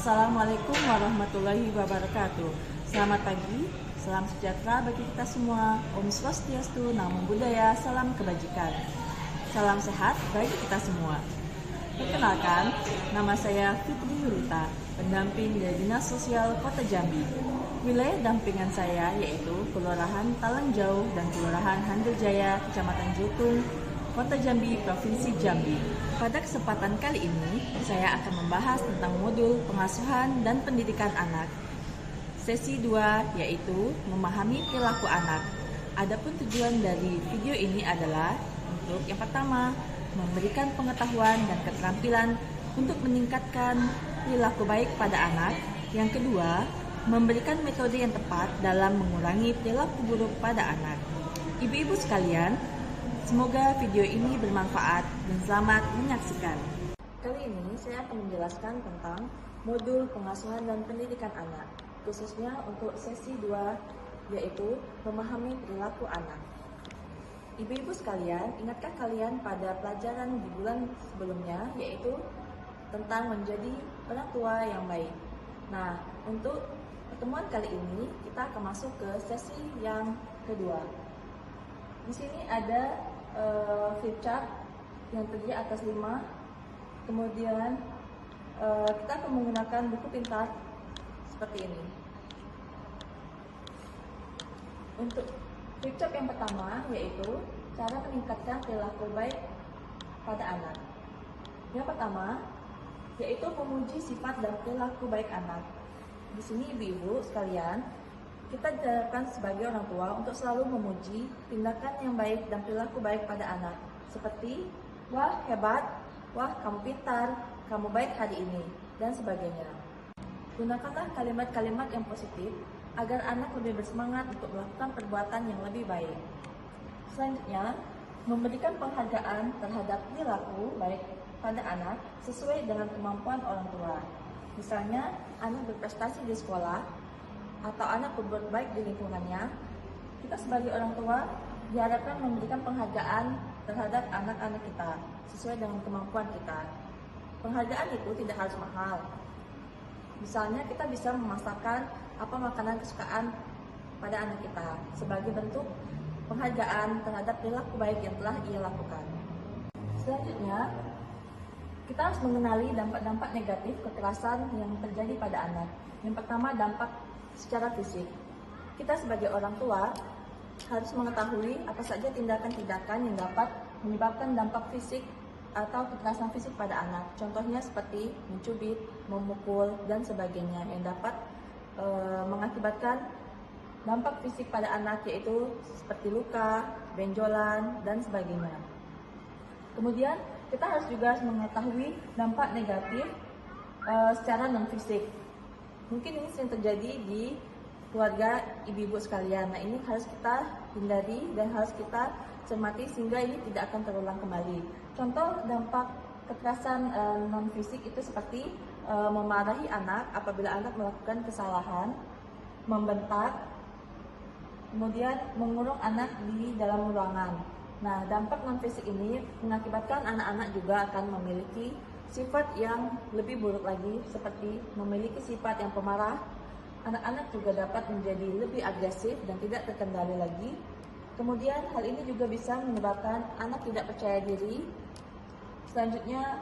Assalamualaikum warahmatullahi wabarakatuh. Selamat pagi, salam sejahtera bagi kita semua. Om Swastiastu, Namo Buddhaya, salam kebajikan. Salam sehat bagi kita semua. Perkenalkan, nama saya Fitri Yurita, pendamping dari Dinas Sosial Kota Jambi. Wilayah dampingan saya yaitu Kelurahan Talangjau dan Kelurahan Handirjaya, Kecamatan Jutung, Kota Jambi, Provinsi Jambi. Pada kesempatan kali ini, saya akan membahas tentang modul pengasuhan dan pendidikan anak. Sesi 2 yaitu memahami perilaku anak. Adapun tujuan dari video ini adalah untuk yang pertama, memberikan pengetahuan dan keterampilan untuk meningkatkan perilaku baik pada anak. Yang kedua, memberikan metode yang tepat dalam mengurangi perilaku buruk pada anak. Ibu-ibu sekalian, semoga video ini bermanfaat dan selamat menyaksikan. Kali ini saya akan menjelaskan tentang modul pengasuhan dan pendidikan anak, khususnya untuk sesi 2 yaitu memahami perilaku anak. Ibu-ibu sekalian, ingatkah kalian pada pelajaran di bulan sebelumnya yaitu tentang menjadi orang tua yang baik. Nah, untuk pertemuan kali ini kita akan masuk ke sesi yang kedua. Di sini ada flip chart yang terdiri atas 5. Kemudian kita akan menggunakan buku pintar seperti ini. Untuk flip chart yang pertama yaitu cara meningkatkan perilaku baik pada anak. Yang pertama yaitu memuji sifat dan perilaku baik anak. Di sini ibu-ibu sekalian, kita diharapkan sebagai orang tua untuk selalu memuji tindakan yang baik dan perilaku baik pada anak. Seperti, wah hebat, wah kamu pintar, kamu baik hari ini, dan sebagainya. Gunakanlah kalimat-kalimat yang positif agar anak lebih bersemangat untuk melakukan perbuatan yang lebih baik. Selanjutnya, memberikan penghargaan terhadap perilaku baik pada anak sesuai dengan kemampuan orang tua. Misalnya, anak berprestasi di sekolah, atau anak berbuat baik di lingkungannya, kita sebagai orang tua diharapkan memberikan penghargaan terhadap anak-anak kita sesuai dengan kemampuan kita. Penghargaan itu tidak harus mahal. Misalnya kita bisa memasakkan apa makanan kesukaan pada anak kita sebagai bentuk penghargaan terhadap perilaku baik yang telah ia lakukan. Selanjutnya, kita harus mengenali dampak-dampak negatif kekerasan yang terjadi pada anak. Yang pertama, dampak secara fisik. Kita sebagai orang tua harus mengetahui apa saja tindakan-tindakan yang dapat menyebabkan dampak fisik atau kekerasan fisik pada anak. Contohnya seperti mencubit, memukul, dan sebagainya yang dapat mengakibatkan dampak fisik pada anak yaitu seperti luka, benjolan, dan sebagainya. Kemudian kita harus juga mengetahui dampak negatif secara non-fisik. Mungkin ini sering terjadi di keluarga ibu-ibu sekalian. Nah, ini harus kita hindari dan harus kita cermati sehingga ini tidak akan terulang kembali. Contoh dampak kekerasan non-fisik itu seperti memarahi anak apabila anak melakukan kesalahan, membentak, kemudian mengurung anak di dalam ruangan. Nah, dampak non-fisik ini mengakibatkan anak-anak juga akan memiliki sifat yang lebih buruk lagi, seperti memiliki sifat yang pemarah. Anak-anak juga dapat menjadi lebih agresif dan tidak terkendali lagi. Kemudian hal ini juga bisa menyebabkan anak tidak percaya diri. Selanjutnya,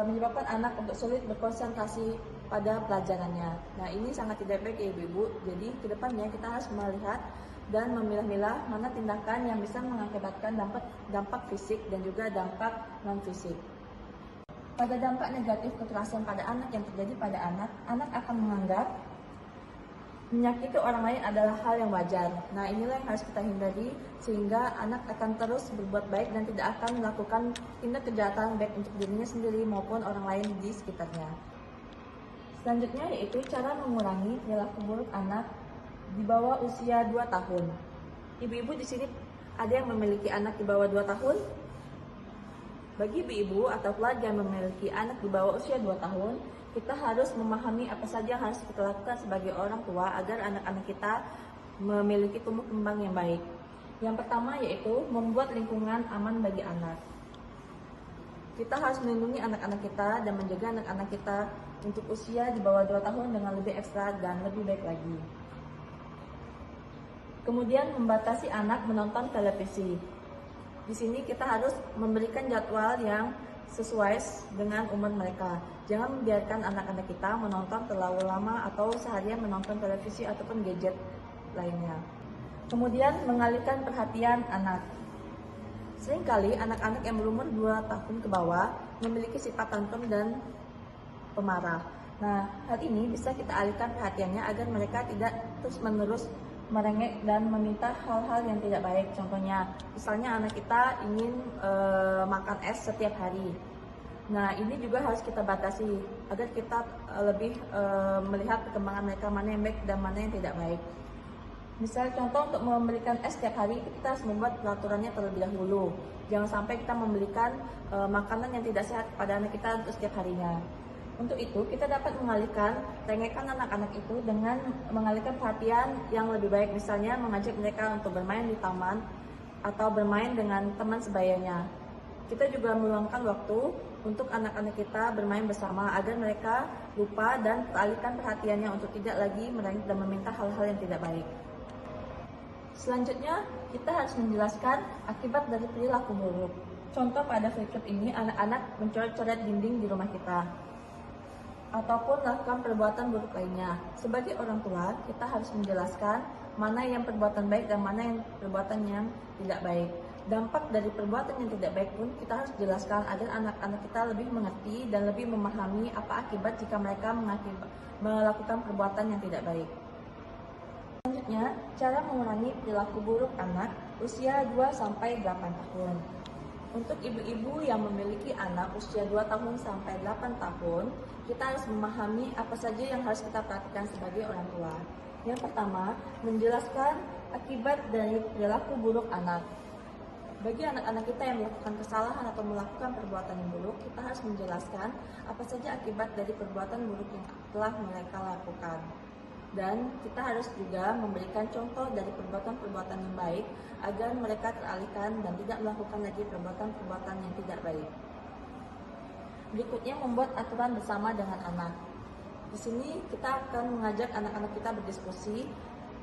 menyebabkan anak untuk sulit berkonsentrasi pada pelajarannya. Nah, ini sangat tidak baik ya ibu-ibu. Jadi kedepannya kita harus melihat dan memilah-milah mana tindakan yang bisa mengakibatkan dampak fisik dan juga dampak non-fisik. Pada dampak negatif kekerasan pada anak yang terjadi pada anak, anak akan menganggap menyakiti orang lain adalah hal yang wajar. Nah, inilah yang harus kita hindari sehingga anak akan terus berbuat baik dan tidak akan melakukan tindak kejahatan baik untuk dirinya sendiri maupun orang lain di sekitarnya. Selanjutnya yaitu cara mengurangi perilaku buruk anak di bawah usia 2 tahun. Ibu-ibu di sini ada yang memiliki anak di bawah 2 tahun? Bagi ibu-ibu atau keluarga yang memiliki anak di bawah usia 2 tahun, kita harus memahami apa saja yang harus kita lakukan sebagai orang tua agar anak-anak kita memiliki tumbuh kembang yang baik. Yang pertama yaitu membuat lingkungan aman bagi anak. Kita harus melindungi anak-anak kita dan menjaga anak-anak kita untuk usia di bawah 2 tahun dengan lebih ekstra dan lebih baik lagi. Kemudian membatasi anak menonton televisi. Di sini kita harus memberikan jadwal yang sesuai dengan umur mereka. Jangan membiarkan anak-anak kita menonton terlalu lama atau seharian menonton televisi ataupun gadget lainnya. Kemudian mengalihkan perhatian anak. Seringkali anak-anak yang berumur 2 tahun ke bawah memiliki sifat tantrum dan pemarah. Nah, hal ini bisa kita alihkan perhatiannya agar mereka tidak terus-menerus merengek dan meminta hal-hal yang tidak baik. Contohnya, misalnya anak kita ingin makan es setiap hari. Nah, ini juga harus kita batasi agar kita lebih melihat perkembangan mereka, mana yang baik dan mana yang tidak baik. Misal contoh, untuk memberikan es setiap hari, kita harus membuat peraturannya terlebih dahulu. Jangan sampai kita memberikan makanan yang tidak sehat kepada anak kita untuk setiap harinya. Untuk itu, kita dapat mengalihkan rengekan anak-anak itu dengan mengalihkan perhatian yang lebih baik. Misalnya, mengajak mereka untuk bermain di taman atau bermain dengan teman sebayanya. Kita juga meluangkan waktu untuk anak-anak kita bermain bersama agar mereka lupa dan teralihkan perhatiannya untuk tidak lagi merengek dan meminta hal-hal yang tidak baik. Selanjutnya, kita harus menjelaskan akibat dari perilaku buruk. Contoh pada video ini, anak-anak mencoret-coret dinding di rumah kita ataupun melakukan perbuatan buruk lainnya. Sebagai orang tua, kita harus menjelaskan mana yang perbuatan baik dan mana yang perbuatan yang tidak baik. Dampak dari perbuatan yang tidak baik pun kita harus jelaskan agar anak-anak kita lebih mengerti dan lebih memahami apa akibat jika mereka melakukan perbuatan yang tidak baik. Selanjutnya, cara mengurangi perilaku buruk anak usia 2-8 tahun. Untuk ibu-ibu yang memiliki anak usia 2 tahun sampai 8 tahun, kita harus memahami apa saja yang harus kita perhatikan sebagai orang tua. Yang pertama, menjelaskan akibat dari perilaku buruk anak. Bagi anak-anak kita yang melakukan kesalahan atau melakukan perbuatan yang buruk, kita harus menjelaskan apa saja akibat dari perbuatan buruk yang telah mereka lakukan. Dan kita harus juga memberikan contoh dari perbuatan-perbuatan yang baik agar mereka teralihkan dan tidak melakukan lagi perbuatan-perbuatan yang tidak baik. Berikutnya, membuat aturan bersama dengan anak. Di sini kita akan mengajak anak-anak kita berdiskusi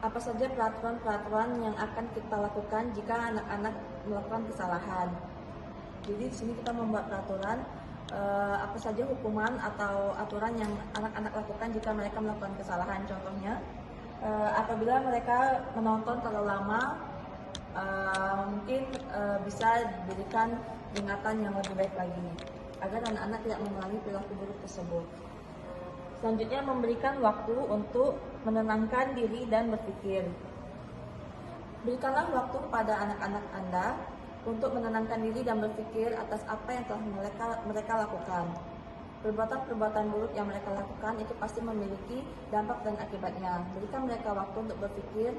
apa saja peraturan-peraturan yang akan kita lakukan jika anak-anak melakukan kesalahan. Jadi di sini kita membuat peraturan apa saja hukuman atau aturan yang anak-anak lakukan jika mereka melakukan kesalahan. Contohnya, apabila mereka menonton terlalu lama, mungkin bisa diberikan peringatan yang lebih baik lagi agar anak-anak tidak mengulangi perilaku buruk tersebut. Selanjutnya, memberikan waktu untuk menenangkan diri dan berpikir. Berikanlah waktu kepada anak-anak Anda untuk menenangkan diri dan berpikir atas apa yang telah mereka lakukan. Perbuatan-perbuatan buruk yang mereka lakukan itu pasti memiliki dampak dan akibatnya. Berikan mereka waktu untuk berpikir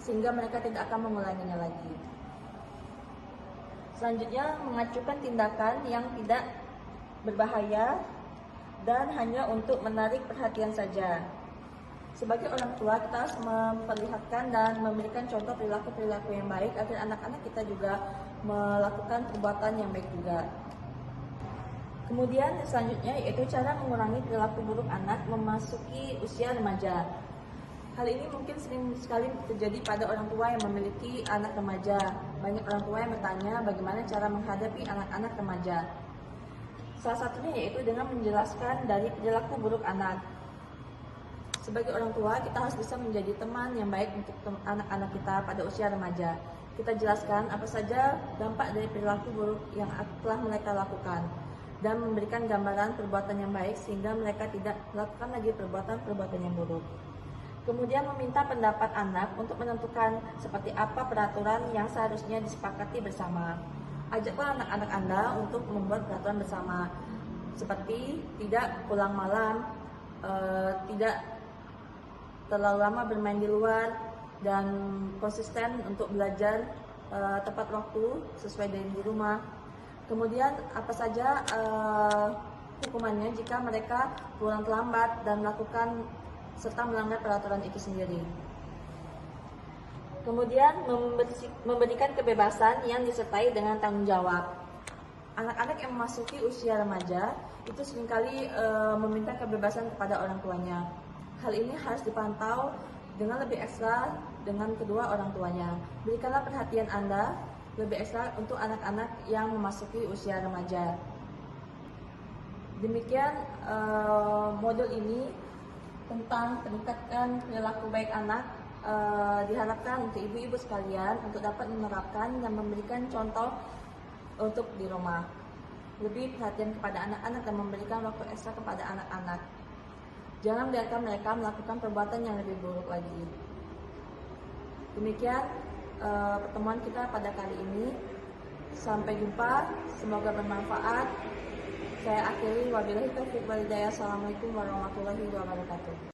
sehingga mereka tidak akan mengulanginya lagi. Selanjutnya, mengacukan tindakan yang tidak berbahaya dan hanya untuk menarik perhatian saja. Sebagai orang tua, kita harus memperlihatkan dan memberikan contoh perilaku-perilaku yang baik agar anak-anak kita juga melakukan perbuatan yang baik juga. Kemudian selanjutnya yaitu cara mengurangi perilaku buruk anak memasuki usia remaja. Hal ini mungkin sering sekali terjadi pada orang tua yang memiliki anak remaja. Banyak orang tua yang bertanya bagaimana cara menghadapi anak-anak remaja. Salah satunya yaitu dengan menjelaskan dari perilaku buruk anak. Sebagai orang tua, kita harus bisa menjadi teman yang baik untuk anak-anak kita pada usia remaja. Kita jelaskan apa saja dampak dari perilaku buruk yang telah mereka lakukan dan memberikan gambaran perbuatan yang baik sehingga mereka tidak melakukan lagi perbuatan-perbuatan yang buruk. Kemudian meminta pendapat anak untuk menentukan seperti apa peraturan yang seharusnya disepakati bersama. Ajaklah anak-anak Anda untuk membuat peraturan bersama, seperti tidak pulang malam, tidak terlalu lama bermain di luar, dan konsisten untuk belajar tepat waktu sesuai dengan di rumah. Kemudian apa saja hukumannya jika mereka pulang terlambat dan melakukan serta melanggar peraturan itu sendiri. Kemudian memberikan kebebasan yang disertai dengan tanggung jawab. anak-anak yang memasuki usia remaja itu seringkali meminta kebebasan kepada orang tuanya. Hal ini harus dipantau dengan lebih ekstra dengan kedua orang tuanya. Berikanlah perhatian Anda lebih ekstra untuk anak-anak yang memasuki usia remaja. Demikian modul ini tentang peningkatan perilaku baik anak. Diharapkan untuk ibu-ibu sekalian untuk dapat menerapkan dan memberikan contoh untuk di rumah. Lebih perhatian kepada anak-anak dan memberikan waktu ekstra kepada anak-anak. Jangan biarkan mereka melakukan perbuatan yang lebih buruk lagi. Demikian pertemuan kita pada kali ini. Sampai jumpa, semoga bermanfaat. Saya akhiri, wabillahi taufiq wal hidayah. Assalamualaikum warahmatullahi wabarakatuh.